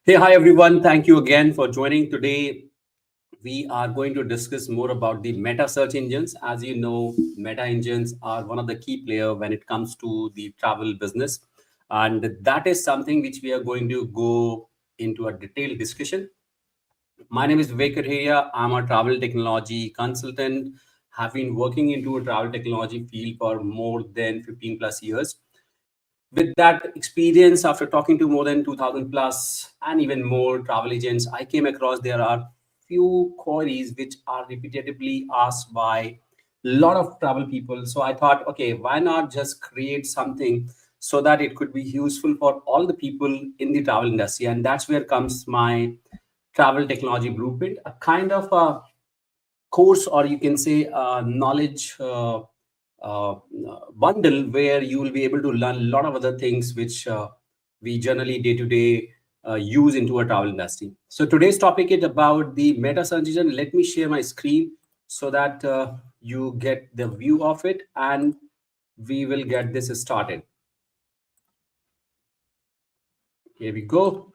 Hey, hi everyone. Thank you again for joining. Today, we are going to discuss more about the meta search engines. As you know, meta engines are one of the key player when it comes to the travel business. And that is something which we are going to go into a detailed discussion. My name is Vivek Kathia. I'm a travel technology consultant. Have been working into a travel technology field for more than 15 plus years. With that experience, after talking to more than 2000 plus and even more travel agents, I came across there are few queries which are repetitively asked by a lot of travel people. So I thought, okay, why not just create something so that it could be useful for all the people in the travel industry? And that's where comes my travel technology blueprint, a kind of a course, or you can say knowledge uh, bundle where you will be able to learn a lot of other things which we generally day to day use into a travel industry. So today's topic is about the meta search engine. Let me share my screen so that you get the view of it, and we will get this started. Here we go.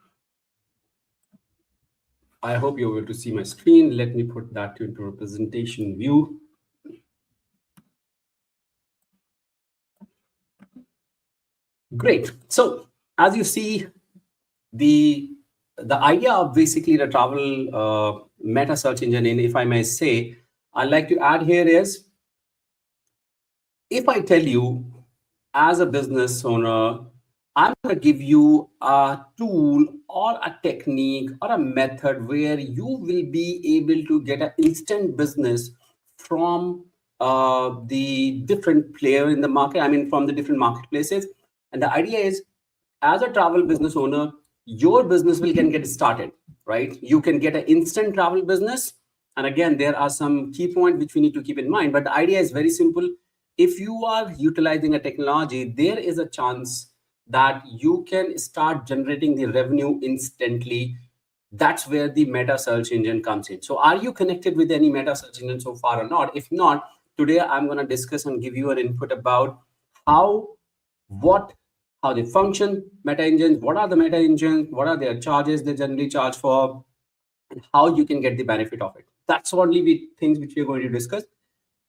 I hope you're able to see my screen. Let me put that into representation view. Great. So as you see, the the idea of basically the travel meta search engine, and if I may say, I'd like to add here is, if I tell you as a business owner, I'm going to give you a tool or a technique or a method where you will be able to get an instant business from the different player in the market. I mean, from the different marketplaces. And the idea is, as a travel business owner, your business will can get started, right? You can get an instant travel business. And again, there are some key points which we need to keep in mind. But the idea is very simple. If you are utilizing a technology, there is a chance that you can start generating the revenue instantly. That's where the meta search engine comes in. So are you connected with any meta search engine so far or not? If not, today I'm going to discuss and give you an input about how, what, how they function, meta engines, what are the meta engines, what are their charges they generally charge for, and how you can get the benefit of it. That's only the things which we're going to discuss.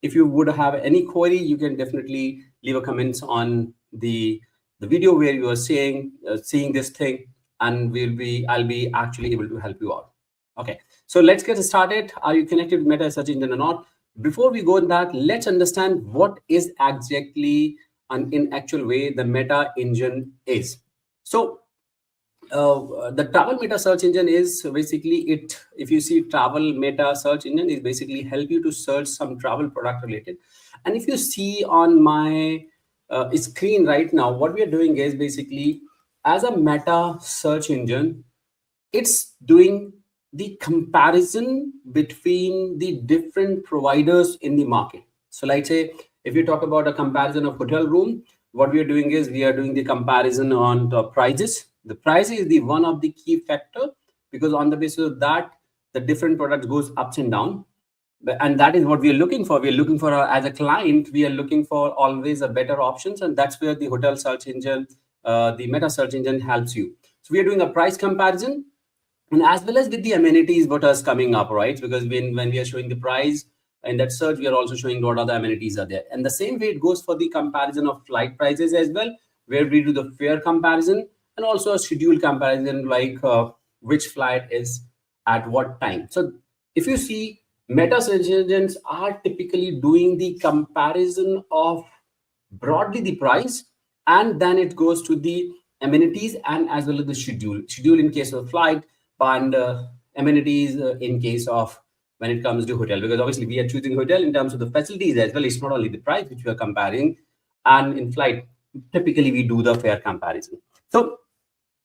If you would have any query, you can definitely leave a comments on the video where you are seeing this thing, and I'll be actually able to help you out. Okay, so let's get started. Are you connected with meta search engine or not? Before we go in that, let's understand what is exactly and in actual way the meta engine is. So the travel meta search engine is basically it. If you see, travel meta search engine is basically help you to search some travel product related. And if you see on my screen right now, what we are doing is basically, as a meta search engine, it's doing the comparison between the different providers in the market. So like say, if you talk about a comparison of hotel room, what we are doing is we are doing the comparison on the prices. The price is the one of the key factor, because on the basis of that, the different products goes ups and down. And that is what we are looking for. We are looking for as a client, we are looking for always a better options, and that's where the hotel search engine, the meta search engine helps you. So we are doing a price comparison, and as well as with the amenities what is coming up, right? Because when we are showing the price in that search, we are also showing what other amenities are there. And the same way it goes for the comparison of flight prices as well, where we do the fare comparison and also a schedule comparison, like which flight is at what time. So if you see, meta search engines are typically doing the comparison of broadly the price, and then it goes to the amenities and as well as the schedule in case of flight, and amenities in case of when it comes to hotel, because obviously we are choosing hotel in terms of the facilities as well. It's not only the price which we are comparing, and in flight typically we do the fare comparison. So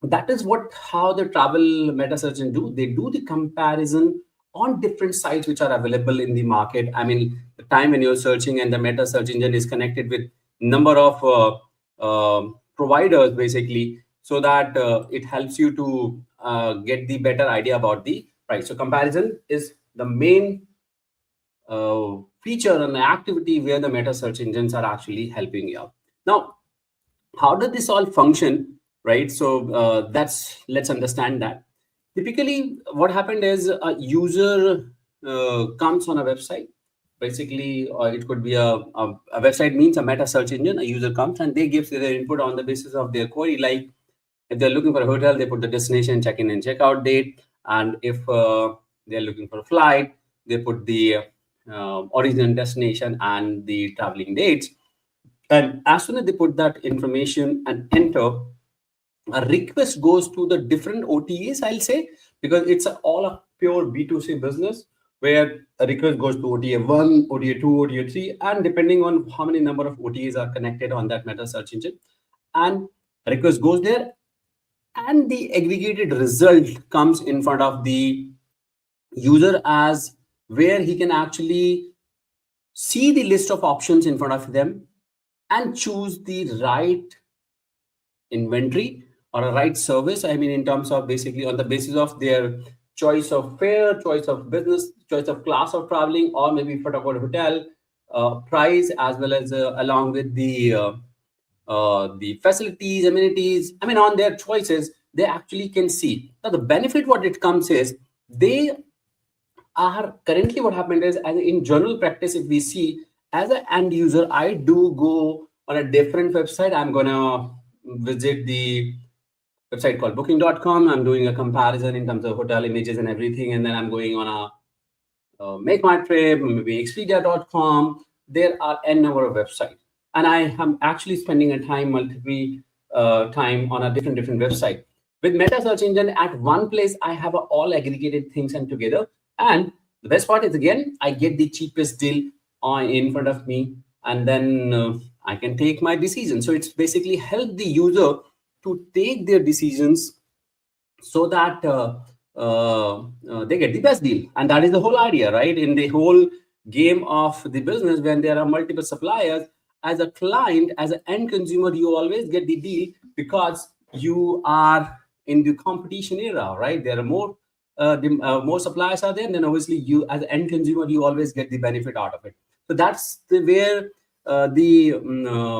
that is what how the travel meta search engine do. They do the comparison on different sites which are available in the market. I mean, the time when you're searching and the meta search engine is connected with number of providers basically, so that it helps you to get the better idea about the price. So comparison is the main feature and activity where the meta search engines are actually helping you out. Now, how does this all function, right? So that's let's understand that. Typically, what happened is a user comes on a website. Basically, it could be a website means a meta search engine. A user comes and they give their input on the basis of their query. Like if they're looking for a hotel, they put the destination, check-in and check-out date. And if they're looking for a flight, they put the origin destination and the traveling dates. And as soon as they put that information and enter, a request goes to the different OTAs, I'll say, because it's all a pure B2C business where a request goes to OTA 1, OTA 2, OTA 3, and depending on how many number of OTAs are connected on that meta search engine, and a request goes there, and the aggregated result comes in front of the user as where he can actually see the list of options in front of them and choose the right inventory or a right service. I mean, in terms of basically on the basis of their choice of fare, choice of business, choice of class of traveling, or maybe if I talk about hotel, price, as well as along with the facilities, amenities. I mean, on their choices, they actually can see. Now, the benefit what it comes is they are currently what happened is, as in general practice, if we see as an end user, I do go on a different website. I'm gonna visit the website called booking.com. I'm doing a comparison in terms of hotel images and everything, and then I'm going on a make my trip, maybe expedia.com. There are n number of websites, and I am actually spending a time multiple time on a different website. With meta search engine at one place, I have all aggregated things and together. And the best part is, again, I get the cheapest deal in front of me, and then I can take my decision. So it's basically help the user to take their decisions so that they get the best deal. And that is the whole idea, right? In the whole game of the business, when there are multiple suppliers, as a client, as an end consumer, you always get the deal because you are in the competition era, right? There are more suppliers are there, and then obviously you as an end consumer, you always get the benefit out of it. So that's where the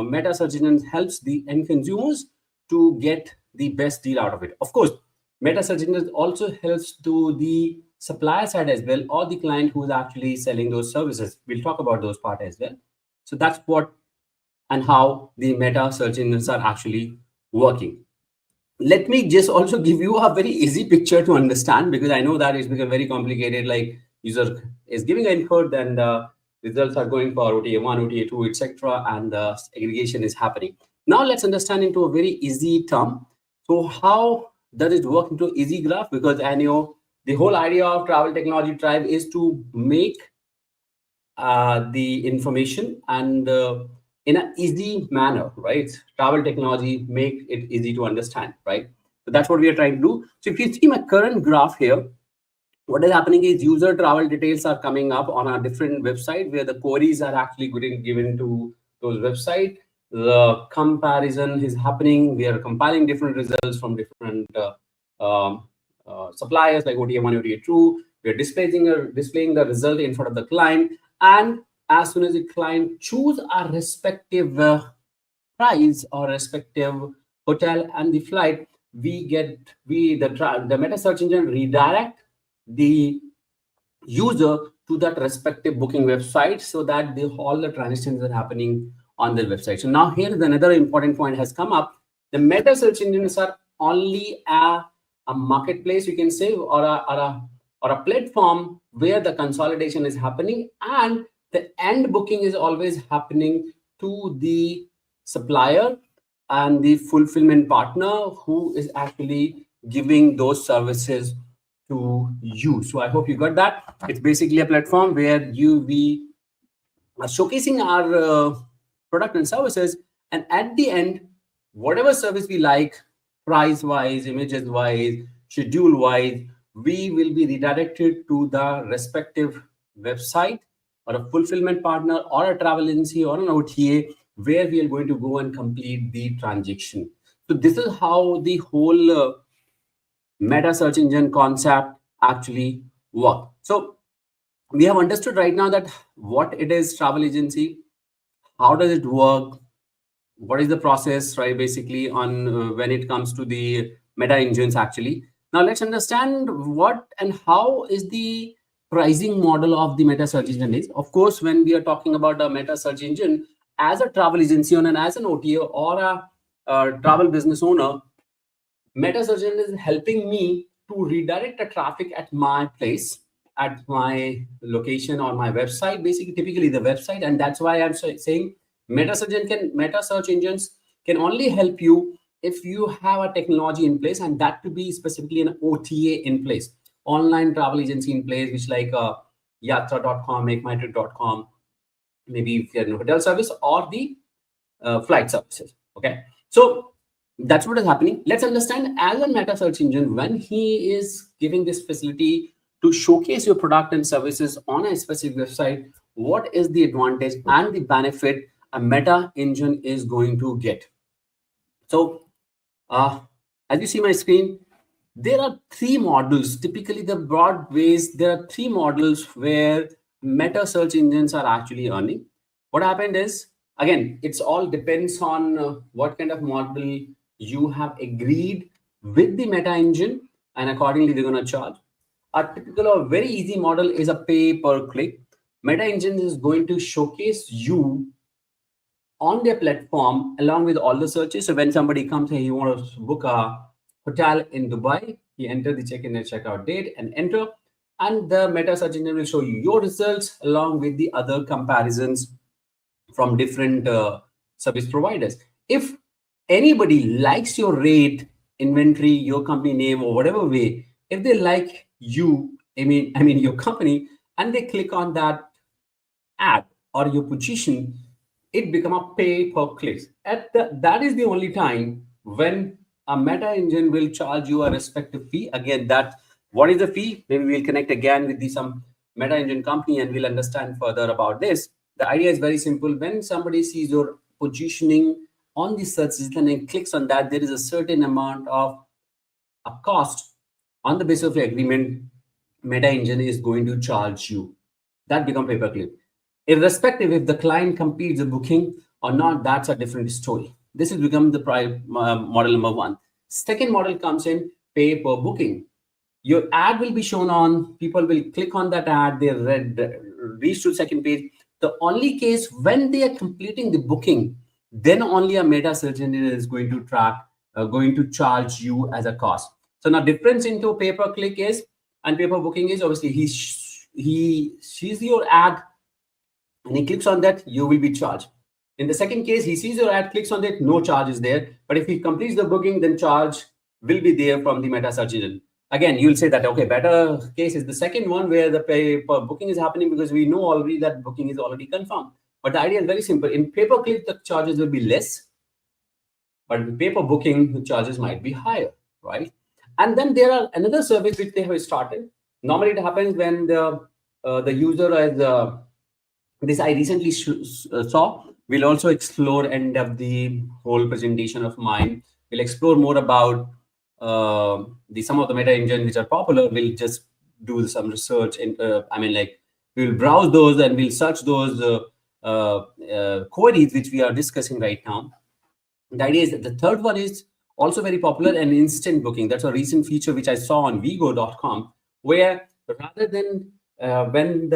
meta search engine helps the end consumers to get the best deal out of it. Of course, meta search engine also helps to the supplier side as well, or the client who's actually selling those services. We'll talk about those part as well. So that's what and how the meta search engines are actually working. Let me just also give you a very easy picture to understand, because I know that it's become very complicated. Like user is giving an input, and results are going for OTA 1, OTA 2, etc., and the aggregation is happening. Now let's understand into a very easy term. So how does it work into easy graph? Because I know the whole idea of Travel Technology Tribe is to make the information and in an easy manner, right? Travel technology make it easy to understand, right? So that's what we are trying to do. So if you see my current graph here, what is happening is user travel details are coming up on a different website where the queries are actually getting given to those website. The comparison is happening. We are compiling different results from different suppliers like OTA 1, OTA 2. We are displaying the result in front of the client. And as soon as the client choose a respective price or respective hotel and the flight, the meta search engine redirect the user to that respective booking website, so that all the transactions are happening on the website. So now here is another important point has come up. The meta search engines are only a marketplace, you can say, or a platform where the consolidation is happening, and the end booking is always happening to the supplier and the fulfillment partner who is actually giving those services to you. So I hope you got that. It's basically a platform where we are showcasing our product and services, and at the end, whatever service we like, price wise, images wise, schedule wise, we will be redirected to the respective website or a fulfillment partner or a travel agency or an OTA, where we are going to go and complete the transaction. So this is how the whole meta search engine concept actually work. So we have understood right now that what it is travel agency, how does it work, what is the process, right? Basically on when it comes to the meta engines actually. Now let's understand what and how is the pricing model of the meta search engine is. Of course, when we are talking about a meta search engine as a travel agency owner, as an OTA or a travel business owner, meta search engine is helping me to redirect the traffic at my place, at my location or my website, basically typically the website. And that's why I'm saying meta search engines can only help you if you have a technology in place, and that to be specifically an OTA in place, online travel agency in place, which like yatra.com, makeMyTrip.com, maybe if you're in hotel service or the flight services. Okay, so that's what is happening. Let's understand, as a meta search engine, when he is giving this facility to showcase your product and services on a specific website, what is the advantage and the benefit a meta engine is going to get. So as you see my screen, there are three models. Typically, the broad ways, there are three models where meta search engines are actually earning. What happened is, again, it's all depends on what kind of model you have agreed with the meta engine, and accordingly they're going to charge. A typical or very easy model is a pay per click. Meta engine is going to showcase you on their platform along with all the searches. So when somebody comes here, he wants to book a hotel in Dubai, he enter the check-in and check-out date and enter, and the meta search engine will show you your results along with the other comparisons from different service providers. If anybody likes your rate, inventory, your company name, or whatever way, if they like you, I mean your company, and they click on that ad or your position, it become a pay per click. That is the only time when a meta engine will charge you a respective fee. Again, that what is the fee? Maybe we'll connect again with some meta engine company and we'll understand further about this. The idea is very simple. When somebody sees your positioning on the search system and clicks on that, there is a certain amount of a cost on the basis of the agreement meta engine is going to charge you. That become pay per click. Irrespective if the client completes the booking or not, that's a different story. This has become the model number one. Second model comes in pay per booking. Your ad will be shown on, people will click on that ad, they reach to the second page. The only case when they are completing the booking, then only a meta search engine is going to going to charge you as a cost. So now difference into pay per click is, and pay per booking is, obviously he sees your ad and he clicks on that, you will be charged. In the second case, he sees your ad, clicks on that, no charge is there. But if he completes the booking, then charge will be there from the meta search engine. Again, you'll say that, okay, better case is the second one where the pay per booking is happening because we know already that booking is already confirmed. But the idea is very simple. In pay per click, the charges will be less. But in pay per booking, the charges might be higher, right? And then there are another service which they have started. Normally it happens when the user has this I recently saw. We'll also explore end of the whole presentation of mine. We'll explore more about some of the meta engines which are popular. We'll just do some research and we'll browse those and we'll search those queries which we are discussing right now. The idea is that the third one is also very popular, and instant booking. That's a recent feature which I saw on Vigo.com, where rather than when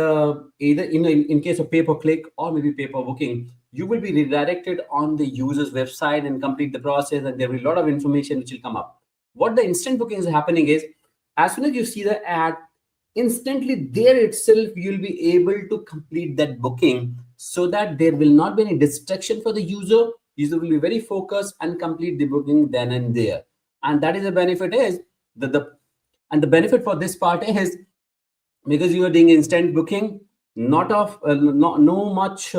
either in case of pay per click or maybe pay per booking, you will be redirected on the user's website and complete the process, and there will be a lot of information which will come up. What the instant booking is happening is, as soon as you see the ad, instantly there itself you'll be able to complete that booking, so that there will not be any distraction for the user. User will be very focused and complete the booking then and there. And that is the benefit is the benefit for this part is, because you are doing instant booking, no much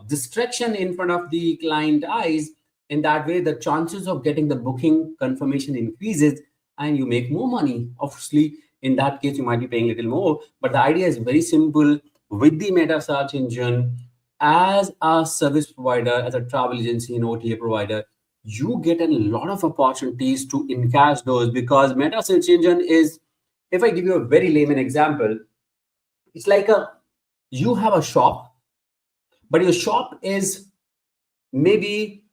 distraction in front of the client eyes. In that way, the chances of getting the booking confirmation increases and you make more money. Obviously, in that case, you might be paying a little more, but the idea is very simple. With the meta search engine, as a service provider, as a travel agency and OTA provider, you get a lot of opportunities to encash those, because meta search engine is, if I give you a very layman example, it's like you have a shop, but your shop is maybe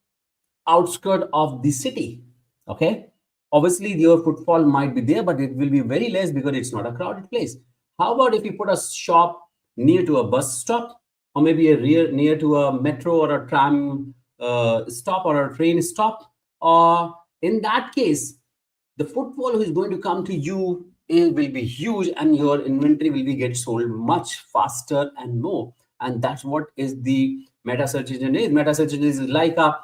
outskirt of the city. Okay, Obviously your footfall might be there, but it will be very less because it's not a crowded place. How about if you put a shop near to a bus stop, or maybe near to a metro or a tram stop or a train stop? Or in that case, the footfall who is going to come to you will be huge, and your inventory will be get sold much faster and more. And that's what is the meta search engine is. Meta search engine is like a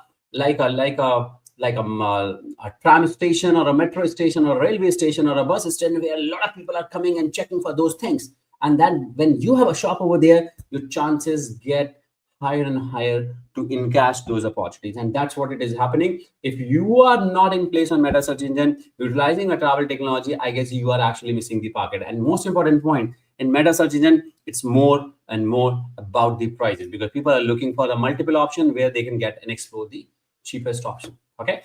tram station or a metro station or a railway station or a bus station where a lot of people are coming and checking for those things. And then when you have a shop over there, your chances get higher and higher to encash those opportunities. And that's what it is happening. If you are not in place on meta search engine utilizing a travel technology, I guess you are actually missing the pocket. And most important point, in meta search engine, it's more and more about the prices, because people are looking for a multiple option where they can get and explore the cheapest option. Okay,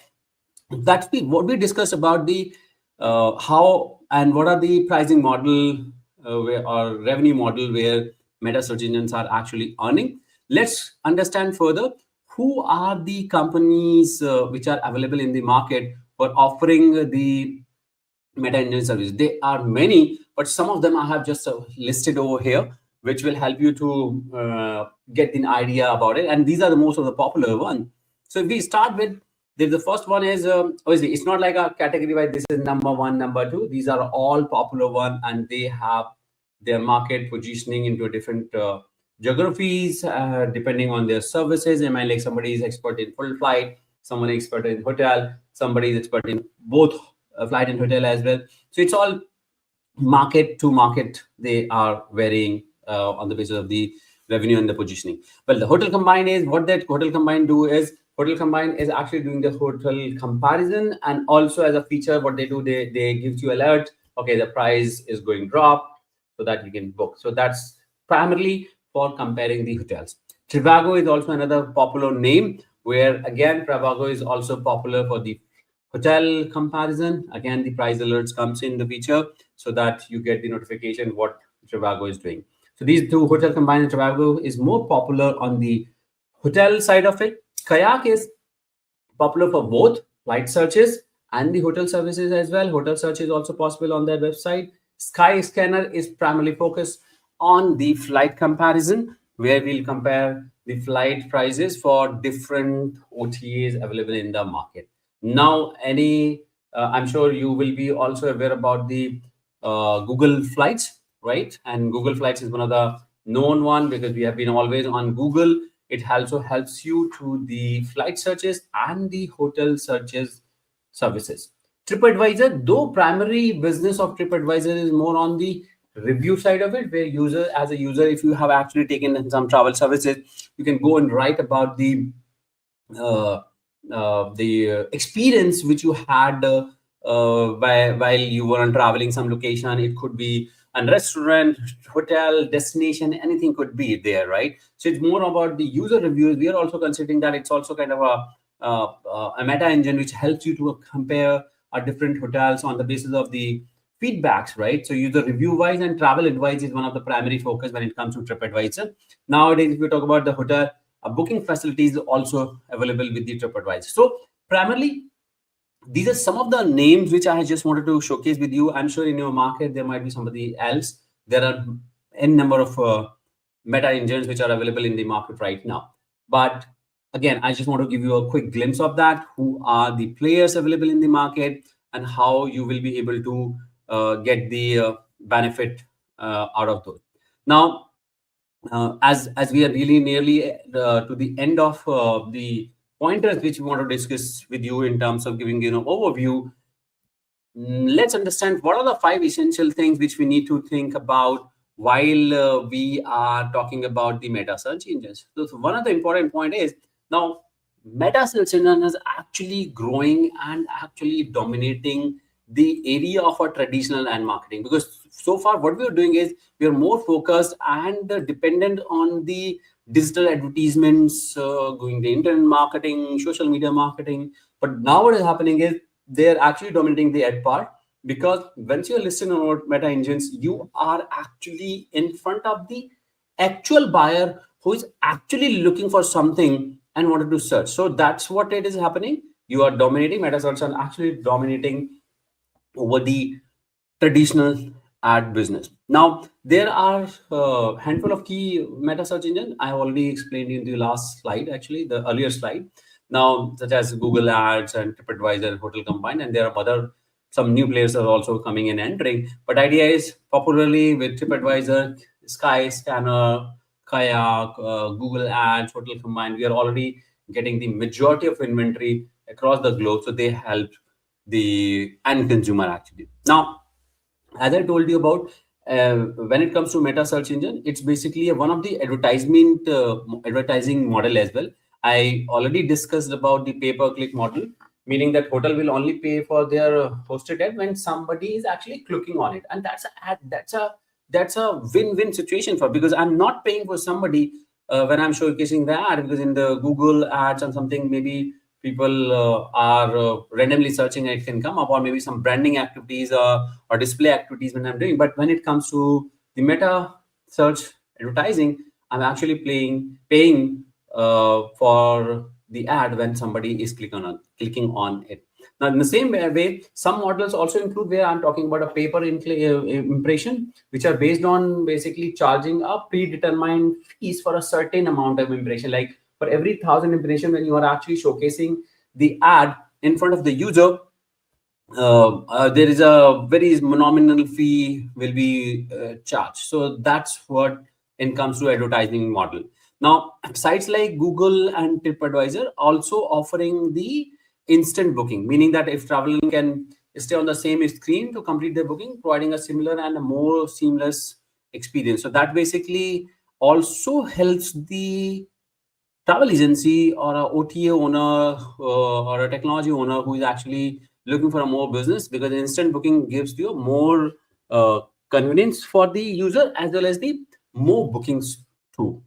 that's what we discussed about the how and what are the pricing model or revenue model where meta search engines are actually earning. Let's understand further who are the companies which are available in the market for offering the meta engine service. There are many, but some of them I have just listed over here, which will help you to get an idea about it. And these are the most of the popular one. So if we start with the first one is obviously it's not like a category wise. This is number one, number two. These are all popular one, and they have their market positioning into different geographies depending on their services. Am I like somebody is expert in full flight, someone is expert in hotel, somebody is expert in both flight and hotel as well. So it's all market to market. They are varying on the basis of the revenue and the positioning. Well, the Hotel Combine is what that Hotel Combine do is Hotel Combine is actually doing the hotel comparison, and also as a feature, what they do, they gives you alert. Okay, the price is going drop, so that you can book. So that's primarily for comparing the hotels. Trivago is also another popular name, where again Trivago is also popular for the hotel comparison. Again, the price alerts comes in the feature so that you get the notification what Trivago is doing. So these two, Hotel Combine and Trivago, is more popular on the hotel side of it. Kayak is popular for both flight searches and the hotel services as well. Hotel search is also possible on their website. Skyscanner is primarily focused on the flight comparison, where we'll compare the flight prices for different OTAs available in the market. Now, I'm sure you will be also aware about the Google Flights, right? And Google Flights is one of the known one because we have been always on Google. It also helps you to the flight searches and the hotel searches services. TripAdvisor, though primary business of TripAdvisor is more on the review side of it, where as a user, if you have actually taken some travel services, you can go and write about uh, the experience which you had while you were on traveling some location. It could be a restaurant, hotel, destination, anything could be there, right? So it's more about the user reviews. We are also considering that it's also kind of a meta engine which helps you to compare different hotels on the basis of the feedbacks, right? So user review wise and travel advice is one of the primary focus when it comes to TripAdvisor. Nowadays, if we talk about the hotel, booking facilities also available with the TripAdvisor. So primarily, these are some of the names which I just wanted to showcase with you. I'm sure in your market there might be somebody else. There are n number of meta engines which are available in the market right now. But again, I just want to give you a quick glimpse of that. Who are the players available in the market and how you will be able to get the benefit out of those. Now, as we are really nearly to the end of the pointers which we want to discuss with you in terms of giving you an overview, let's understand what are the 5 essential things which we need to think about while we are talking about the meta search engines. So one of the important point is now meta search engine is actually growing and actually dominating the area of our traditional and marketing, because so far what we are doing is we are more focused and dependent on the digital advertisements, going the internet marketing, social media marketing. But now what is happening is they're actually dominating the ad part, because once you're listening on meta engines, you are actually in front of the actual buyer who is actually looking for something and wanted to search. So that's what it is happening. you are dominating. Meta search are actually dominating over the traditional ad business. Now, there are a handful of key meta search engines. I have already explained in the last slide, actually, the earlier slide. Now, such as Google Ads and TripAdvisor, Hotel Combined, and there are other some new players are also coming and entering. But idea is popularly with TripAdvisor, Sky Scanner, Kayak, Google Ads, Hotel Combined, we are already getting the majority of inventory across the globe. So they help the end consumer actually. Now, as I told you about, when it comes to meta search engine, it's basically one of the advertising model as well. I already discussed about the pay-per-click model, meaning that hotel will only pay for their hosted ad when somebody is actually clicking on it, and that's a ad, that's a win-win situation for, because I'm not paying for somebody when I'm showcasing the ad, because in the Google ads and something, maybe people are randomly searching, it can come up, or maybe some branding activities or display activities when I'm doing. But when it comes to the meta search advertising, I'm actually paying for the ad when somebody is clicking on it. Now, in the same way, some models also include where I'm talking about a impression, which are based on basically charging a predetermined fees for a certain amount of impression. Like for every 1,000 impression, when you are actually showcasing the ad in front of the user, there is a very nominal fee will be charged. So that's what it comes to advertising model. Now, sites like Google and TripAdvisor also offering the instant booking, meaning that if traveler can stay on the same screen to complete their booking, providing a similar and a more seamless experience. So that basically also helps the travel agency or a OTA owner or a technology owner who is actually looking for a more business, because instant booking gives you more convenience for the user as well as the more bookings too.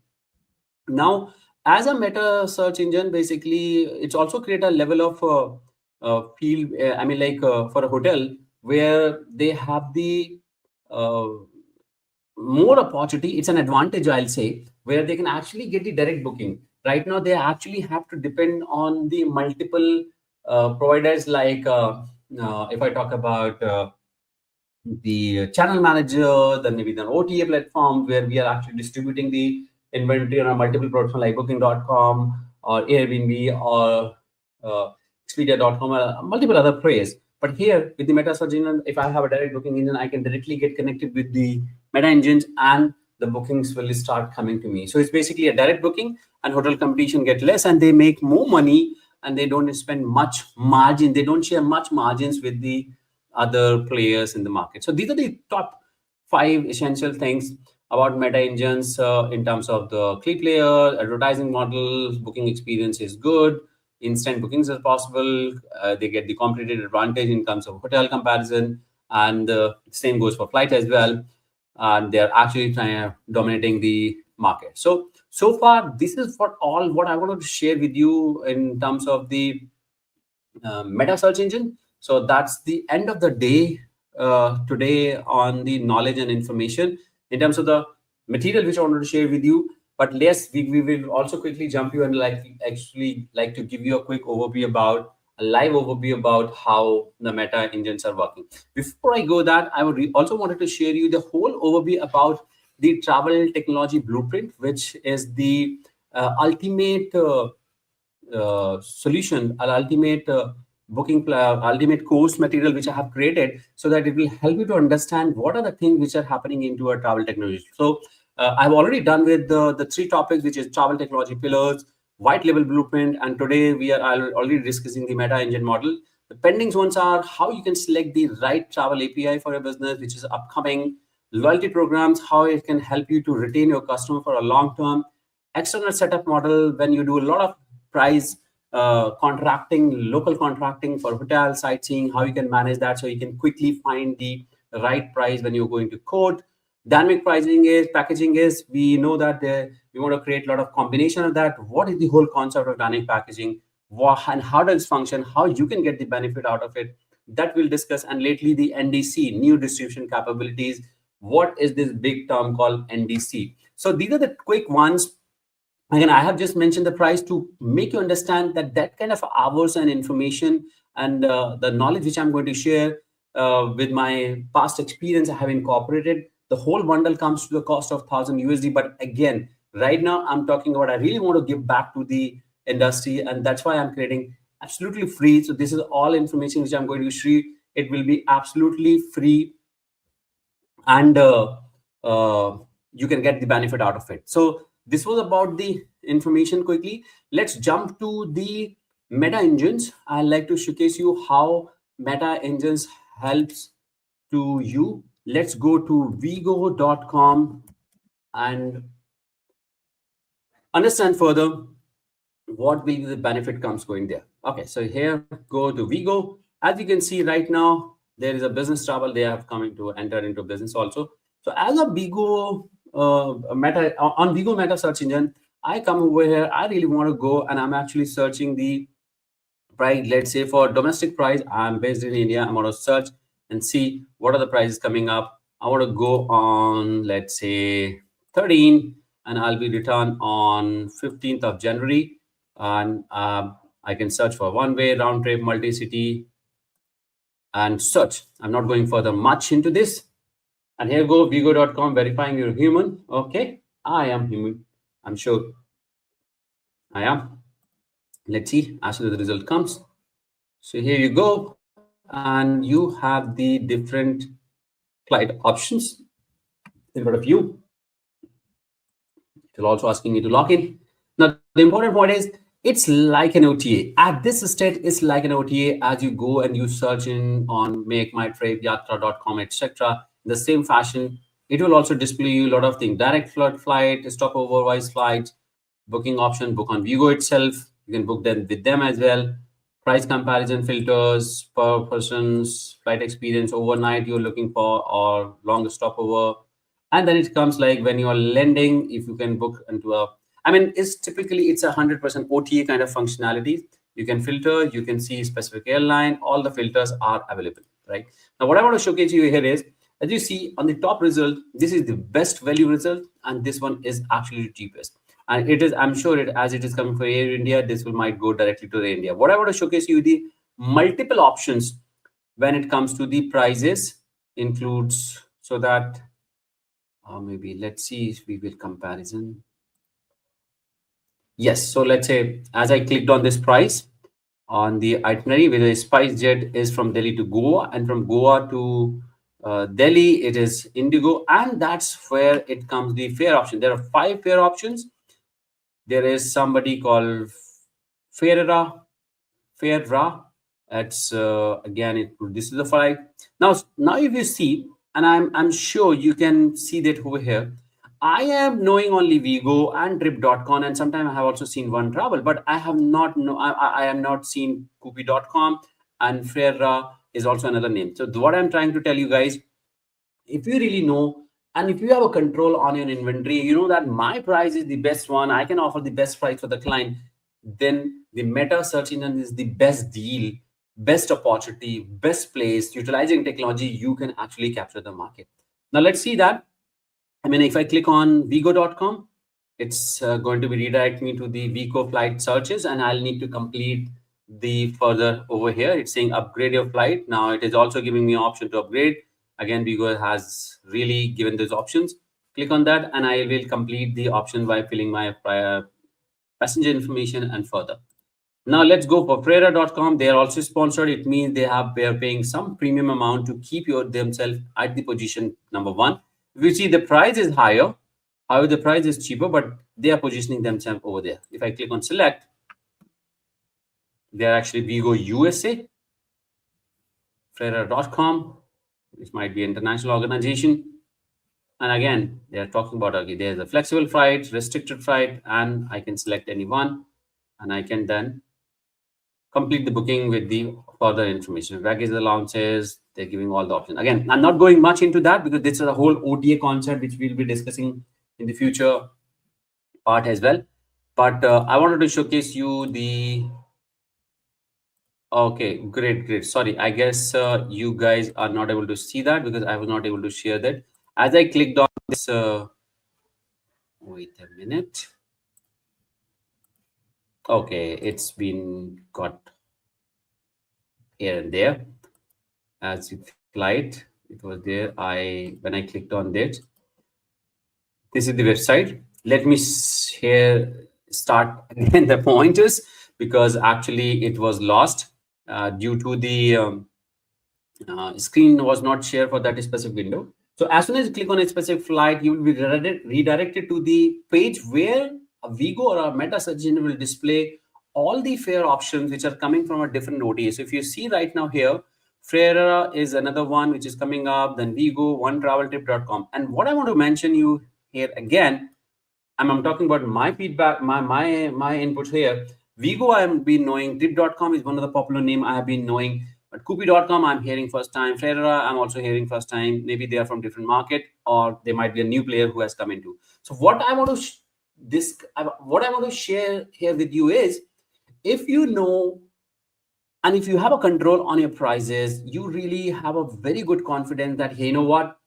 Now, as a meta search engine, basically, it's also create a level of field. I mean, like for a hotel where they have the uh, more opportunity, it's an advantage, I'll say, where they can actually get the direct booking. Right now, they actually have to depend on the multiple providers, like if I talk about the channel manager, then maybe the OTA platform where we are actually distributing the inventory on a multiple platform like booking.com or Airbnb or Expedia.com or multiple other players. But here with the meta search engine, if I have a direct booking engine, I can directly get connected with the meta engines and the bookings will start coming to me. So it's basically a direct booking, and hotel competition get less and they make more money, and they don't spend much margin. They don't share much margins with the other players in the market. So these are the top 5 essential things about meta engines in terms of the click layer, advertising models, booking experience is good, instant bookings are possible, they get the competitive advantage in terms of hotel comparison, and same goes for flight as well. And they're actually dominating the market. So far, this is what I wanted to share with you in terms of the meta search engine. So that's the end of the day today on the knowledge and information in terms of the material which I wanted to share with you. But yes, we will also quickly jump you and like to give you a quick overview about a live overview about how the meta engines are working. Before I go that, I would also wanted to share you the whole overview about the travel technology blueprint, which is the ultimate solution, an ultimate ultimate course material which I have created, so that it will help you to understand what are the things which are happening into a travel technology. So I've already done with the 3 topics, which is travel technology pillars, white label blueprint, and today we are already discussing the meta engine model. The pending ones are how you can select the right travel API for your business, which is upcoming, loyalty programs, how it can help you to retain your customer for a long term, external setup model when you do a lot of price contracting, local contracting for hotel sightseeing, how you can manage that so you can quickly find the right price when you're going to quote. Dynamic pricing is packaging is, we know that we want to create a lot of combination of that. What is the whole concept of dynamic packaging? And how does it function? How you can get the benefit out of it? That we'll discuss. And lately, the NDC, new distribution capabilities. What is this big term called NDC? So these are the quick ones Again, I have just mentioned the price to make you understand that that kind of hours and information and the knowledge which I'm going to share with my past experience, I have incorporated. The whole bundle comes to the cost of 1,000 USD. But again, right now I'm talking about I really want to give back to the industry, and that's why I'm creating absolutely free. So this is all information which I'm going to share. It will be absolutely free, and you can get the benefit out of it. So this was about the information quickly. Let's jump to the Meta Engines. I'd like to showcase you how Meta Engines helps to you. Let's go to vigo.com and understand further what will be the benefit comes going there. Okay, so here go to Vigo. As you can see right now, there is a business travel. They have coming to enter into business also. So as a Vigo Meta on Vigo Meta search engine, I come over here. I really want to go, and I'm actually searching the price. Let's say for domestic price, I'm based in India. I'm going to search and see what are the prices coming up. I want to go on, let's say 13, and I'll be returned on 15th of January. And I can search for one way, round trip, multi-city, and search. I'm not going further much into this. And here go vigo.com, verifying you're human. Okay, I am human. I'm sure I am. Let's see as soon as the result comes. So here you go, and you have the different flight options in front of you. It will also asking you to log in. Now, the important point is it's like an OTA. At this state, it's like an OTA as you go and you search in on Make My Trip, Yatra.com, etc. In the same fashion, it will also display you a lot of things: direct flight, stopover wise flights, booking option, book on Vigo itself. You can book them with them as well. Price comparison filters per person's flight experience, overnight you're looking for or longer stopover. And then it comes like when you're lending, if you can book into a, I mean, it's typically it's 100% OTA kind of functionality. You can filter, you can see specific airline, all the filters are available, right? Now, what I want to showcase you here is, as you see on the top result, this is the best value result, and this one is actually the cheapest. And it is, I'm sure it, as it is coming for Air India, this will might go directly to Air India. What I want to showcase you the multiple options when it comes to the prices includes, so that maybe let's see if we will comparison. Yes, so let's say as I clicked on this price on the itinerary, where the SpiceJet is from Delhi to Goa, and from Goa to Delhi it is Indigo, and that's where it comes the fare option. There are 5 fare options. There is somebody called Fairra. It's again, this is the flight. Now if you see, and I'm sure you can see that over here, I am knowing only Vigo and Trip.com, and sometimes I have also seen One Travel, but I have not I am not seen Kupi.com, and Fairra is also another name. So what I'm trying to tell you guys, if you really know, and if you have a control on your inventory, you know that my price is the best one, I can offer the best price for the client, then the Meta search engine is the best deal, best opportunity, best place. Utilizing technology, you can actually capture the market. Now let's see that. I mean, if I click on vigo.com, it's going to be redirect me to the Vigo flight searches, and I'll need to complete the further over here. It's saying upgrade your flight. Now it is also giving me an option to upgrade. Again, Vigo has really given those options. Click on that, and I will complete the option by filling my prior passenger information and further. Now let's go for Freira.com. They are also sponsored. It means they are paying some premium amount to keep themselves at the position number 1. If you see, the price is higher, however the price is cheaper, but they are positioning themselves over there. If I click on select, they are actually Vigo USA, Freira.com, which might be an international organization. And again, they are talking about, okay, there's a flexible flight, restricted flight, and I can select any one, and I can then complete the booking with the further information. Baggage allowances, they're giving all the options. Again, I'm not going much into that because this is a whole OTA concept which we'll be discussing in the future part as well. But I wanted to showcase you the. Okay, great. Sorry, I guess you guys are not able to see that because I was not able to share that. As I clicked on this, wait a minute. Okay, it's been got here and there as you flight. It was there. When I clicked on that, this is the website. Let me here start again the pointers, because actually it was lost due to the screen was not shared for that specific window. So as soon as you click on a specific flight, you will be redirected to the page where a Vigo or a Meta search engine will display all the fare options which are coming from a different OTA. So if you see right now here, Frera is another one which is coming up, then Vigo, onetraveltrip.com. And what I want to mention you here again, I'm talking about my feedback, my inputs here. Vigo, I have been knowing. Trip.com is one of the popular name I have been knowing. But Kupi.com, I'm hearing first time. Ferrera, I'm also hearing first time. Maybe they are from different market, or they might be a new player who has come into. So what I want to what I want to share here with you is, if you know and if you have a control on your prices, you really have a very good confidence that, hey, you know what,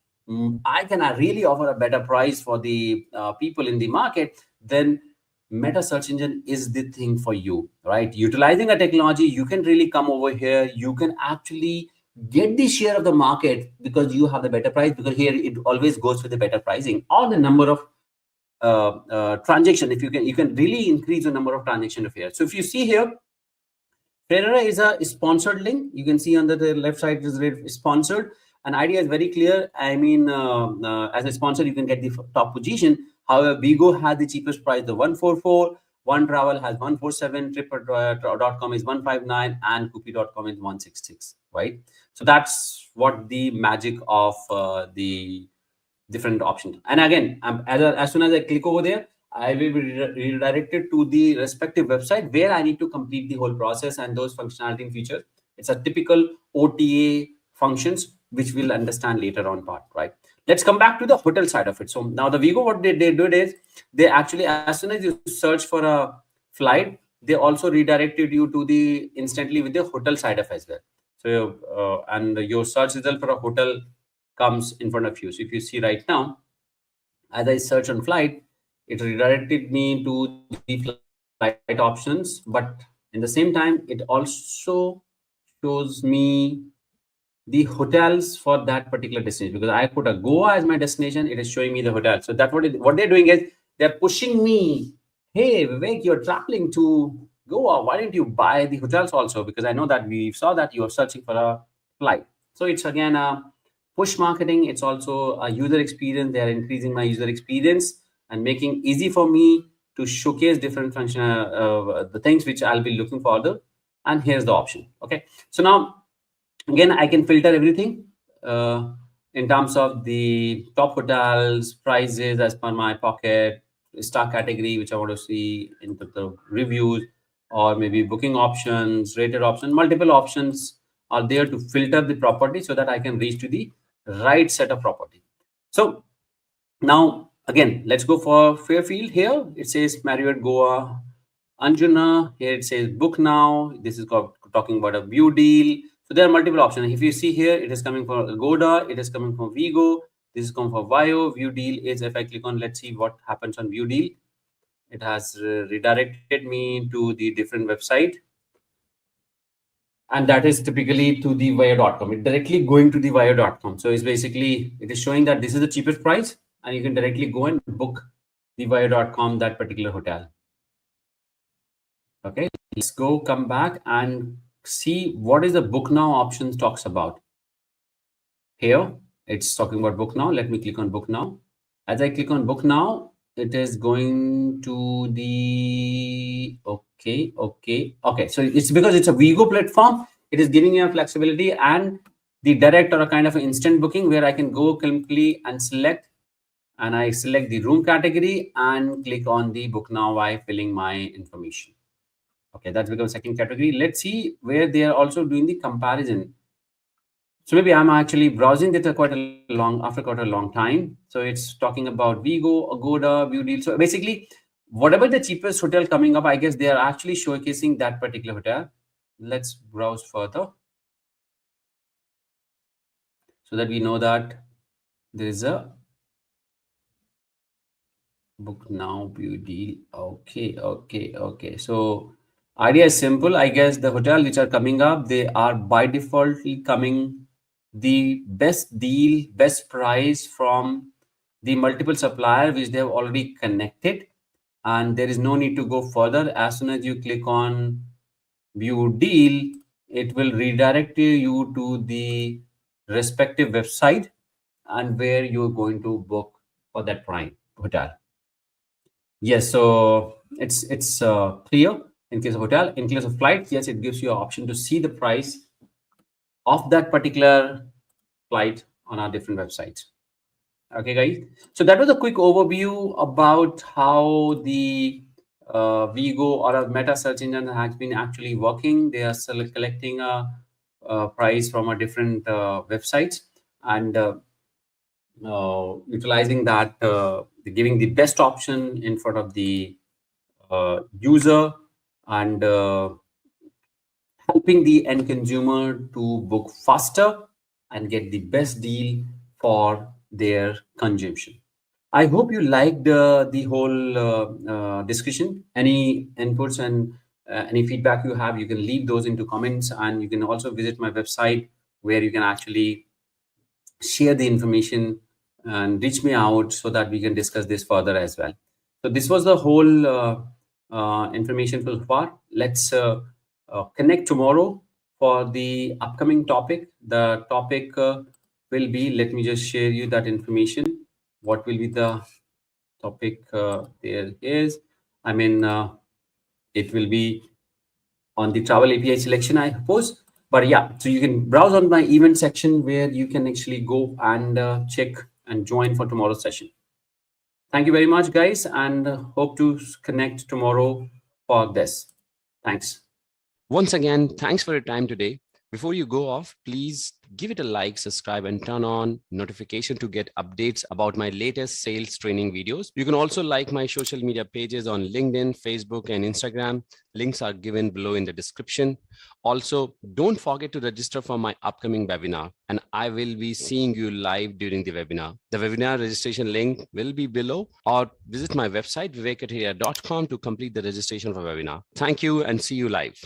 I can really offer a better price for the people in the market. Then Meta search engine is the thing for you, right? Utilizing a technology, you can really come over here. You can actually get the share of the market because you have the better price, because here it always goes with the better pricing or the number of transaction. If you can really increase the number of transaction of here. So if you see here, Ferrera is a sponsored link. You can see on the left side is sponsored. And idea is very clear. I mean, as a sponsor, you can get the top position. However, Bigo has the cheapest price, the 144. One Travel has 147. Trip.com is 159, and Kupi.com is 166. Right. So that's what the magic of the different options. And again, as soon as I click over there, I will be redirected to the respective website where I need to complete the whole process and those functionality and features. It's a typical OTA functions, which we'll understand later on part, right? Let's come back to the hotel side of it. So now the Vigo, what they did is, they actually, as soon as you search for a flight, they also redirected you to the instantly with the hotel side of as well. So, and your search result for a hotel comes in front of you. So if you see right now, as I search on flight, it redirected me to the flight options, but in the same time, it also shows me the hotels for that particular destination, because I put a Goa as my destination. It is showing me the hotel. So that's what they're doing is, they're pushing me. Hey, Vivek, you're traveling to Goa. Why don't you buy the hotels also? Because I know that we saw that you are searching for a flight. So it's again a push marketing. It's also a user experience. They are increasing my user experience and making easy for me to showcase different function, the things which I'll be looking for. And here's the option. Okay. So now, again, I can filter everything in terms of the top hotels, prices as per my pocket, star category, which I want to see into the reviews, or maybe booking options, rated options. Multiple options are there to filter the property so that I can reach to the right set of property. So now, again, let's go for Fairfield here. It says Marriott Goa, Anjuna. Here it says book now. This is talking about a view deal. So there are multiple options. If you see here, it is coming from Agoda. It is coming from Vigo. This is coming from Vio. View deal is, if I click on, let's see what happens on view deal. It has redirected me to the different website. And that is typically to the Vio.com. It's directly going to the Vio.com. So it's basically, it is showing that this is the cheapest price, and you can directly go and book the Vio.com, that particular hotel. Okay, let's go come back and see what is the book now options talks about. Here, it's talking about book now. Let me click on book now. As I click on book now, it is going to the, okay. So it's because it's a Vigo platform. It is giving you a flexibility and the direct or a kind of instant booking where I can go quickly and select, and I select the room category and click on the book now by filling my information. Okay, that's become second category. Let's see where they are also doing the comparison. So maybe I'm actually browsing it after quite a long time. So it's talking about Vigo, Agoda, View Deal. So basically, whatever the cheapest hotel coming up, I guess they are actually showcasing that particular hotel. Let's browse further so that we know that there is a book now, View Deal. Okay. So Idea is simple. I guess the hotel which are coming up, they are by default coming the best deal, best price from the multiple supplier which they have already connected, and there is no need to go further. As soon as you click on view deal, it will redirect you to the respective website and where you're going to book for that prime hotel. Yes, so it's clear in case of hotel. In case of flight, yes, it gives you an option to see the price of that particular flight on our different websites. Okay, guys. So that was a quick overview about how the Vigo or a Meta search engine has been actually working. They are collecting a price from a different websites and utilizing that, giving the best option in front of the user and helping the end consumer to book faster and get the best deal for their consumption. I hope you liked the whole discussion. Any inputs and any feedback you have, you can leave those into comments, and you can also visit my website where you can actually share the information and reach me out so that we can discuss this further as well. So this was the whole information so far. Let's connect tomorrow for the upcoming topic. The topic will be, let me just share you that information. What will be the topic? There is, I mean, it will be on the travel API selection, I suppose. But yeah, so you can browse on my event section where you can actually go and check and join for tomorrow's session. Thank you very much, guys, and hope to connect tomorrow for this. Thanks. Once again, thanks for your time today. Before you go off, please give it a like, subscribe, and turn on notification to get updates about my latest sales training videos. You can also like my social media pages on LinkedIn, Facebook, and Instagram. Links are given below in the description. Also, don't forget to register for my upcoming webinar, and I will be seeing you live during the webinar. The webinar registration link will be below, or visit my website, vivekkathiriya.com, to complete the registration for webinar. Thank you and see you live.